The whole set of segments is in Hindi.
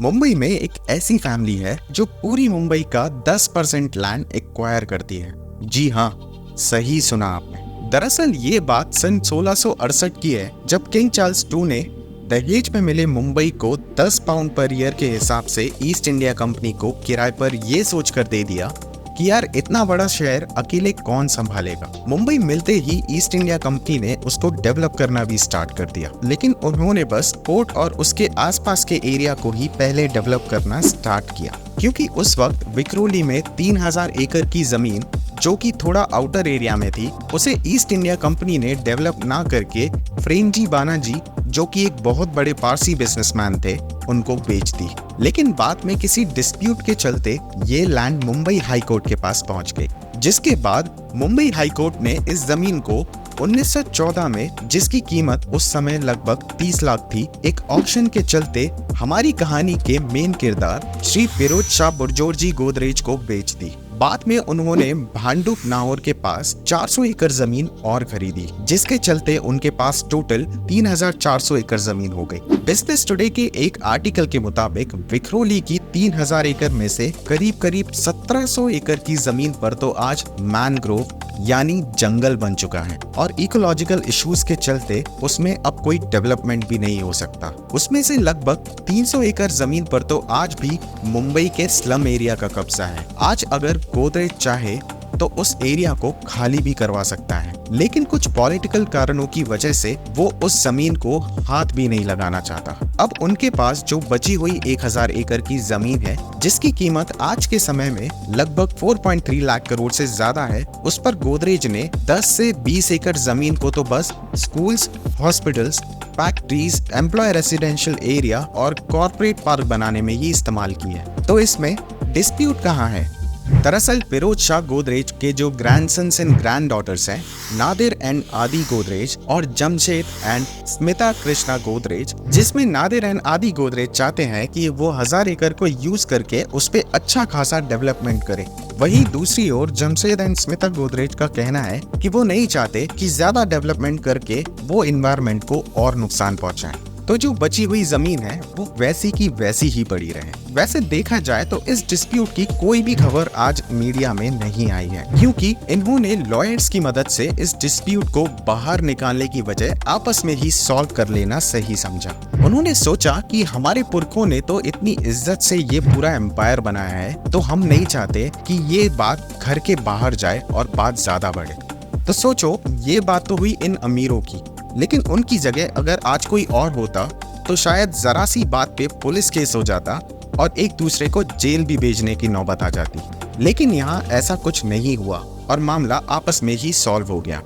मुंबई में एक ऐसी फैमिली है जो पूरी मुंबई का 10% लैंड एक्वायर करती है। जी हाँ, सही सुना आपने। दरअसल ये बात सन 1668 की है, जब किंग चार्ल्स II ने दहेज में मिले मुंबई को 10 पाउंड पर ईयर के हिसाब से ईस्ट इंडिया कंपनी को किराए पर ये सोचकर दे दिया कि यार इतना बड़ा शहर अकेले कौन संभालेगा। मुंबई मिलते ही ईस्ट इंडिया कंपनी ने उसको डेवलप करना भी स्टार्ट कर दिया, लेकिन उन्होंने बस पोर्ट और उसके आसपास के एरिया को ही पहले डेवलप करना स्टार्ट किया, क्योंकि उस वक्त विक्रोली में 3000 एकड़ की जमीन जो कि थोड़ा आउटर एरिया में थी, उसे ईस्ट इंडिया कंपनी ने डेवलप ना करके फ्रेंजी बानाजी, जो कि एक बहुत बड़े पारसी बिजनेसमैन थे, उनको बेच दी। लेकिन बाद में किसी डिस्प्यूट के चलते ये लैंड मुंबई हाई कोर्ट के पास पहुंच गई, जिसके बाद मुंबई हाई कोर्ट ने इस जमीन को 1914 में, जिसकी कीमत उस समय लगभग 30 लाख थी, एक ऑक्शन के चलते हमारी कहानी के मेन किरदार श्री फिरोज शाह बुरजोरजी गोदरेज को बेच दी। बाद में उन्होंने भांडुप नाहौर के पास 400 एकड़ जमीन और खरीदी, जिसके चलते उनके पास टोटल 3400 एकड़ जमीन हो गई। बिजनेस टुडे के एक आर्टिकल के मुताबिक विक्रोली की 3000 एकड़ में से करीब 1700 एकड़ की जमीन पर तो आज मैनग्रोव यानी जंगल बन चुका है, और इकोलॉजिकल इश्यूज के चलते उसमें अब कोई डेवलपमेंट भी नहीं हो सकता। उसमें से लगभग 300 एकड़ जमीन पर तो आज भी मुंबई के स्लम एरिया का कब्जा है। आज अगर गोदरेज चाहे तो उस एरिया को खाली भी करवा सकता है, लेकिन कुछ पॉलिटिकल कारणों की वजह से वो उस जमीन को हाथ भी नहीं लगाना चाहता। अब उनके पास जो बची हुई 1000 एकड़ की जमीन है, जिसकी कीमत आज के समय में लगभग 4.3 लाख करोड़ से ज्यादा है, उस पर गोदरेज ने 10 से 20 एकड़ जमीन को तो बस schools, hospitals, factories, employ residential area और कॉर्पोरेट पार्क बनाने में ही इस्तेमाल की है। तो इसमें डिस्प्यूट कहाँ है? दरअसल फिरोज शाह गोदरेज के जो ग्रैंडसन्स एंड ग्रैंड डॉटर्स हैं, नादिर एंड आदि गोदरेज और जमशेद एंड स्मिता कृष्णा गोदरेज, जिसमें नादिर एंड आदि गोदरेज चाहते हैं कि वो 1000 एकड़ को यूज करके उस पे अच्छा खासा डेवलपमेंट करे। वहीं दूसरी ओर जमशेद एंड स्मिता गोदरेज का कहना है कि वो नहीं चाहते कि ज्यादा डेवलपमेंट करके वो इन्वायरमेंट को और नुकसान पहुंचाएं। तो जो बची हुई जमीन है वो वैसी की वैसी ही पड़ी रहे। वैसे देखा जाए तो इस डिस्प्यूट की कोई भी खबर आज मीडिया में नहीं आई है, क्योंकि इन्होंने लॉयर्स की मदद से इस डिस्प्यूट को बाहर निकालने की बजाय आपस में ही सॉल्व कर लेना सही समझा। उन्होंने सोचा कि हमारे पुरखों ने तो इतनी इज्जत से ये पूरा एम्पायर बनाया है, तो हम नहीं चाहते कि ये बात घर के बाहर जाए और बात ज्यादा बढ़े। तो सोचो, ये बात तो हुई इन अमीरों की, लेकिन उनकी जगह अगर आज कोई और होता तो शायद जरा सी बात पे पुलिस केस हो जाता और एक दूसरे को जेल भी भेजने की नौबत आ जाती। लेकिन यहाँ ऐसा कुछ नहीं हुआ और मामला आपस में ही सॉल्व हो गया।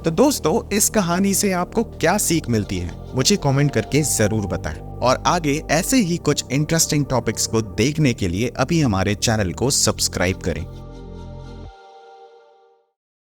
तो दोस्तों, इस कहानी से आपको क्या सीख मिलती है, मुझे कमेंट करके जरूर बताएं। और आगे ऐसे ही कुछ इंटरेस्टिंग टॉपिक्स को देखने के लिए अभी हमारे चैनल को सब्सक्राइब करें।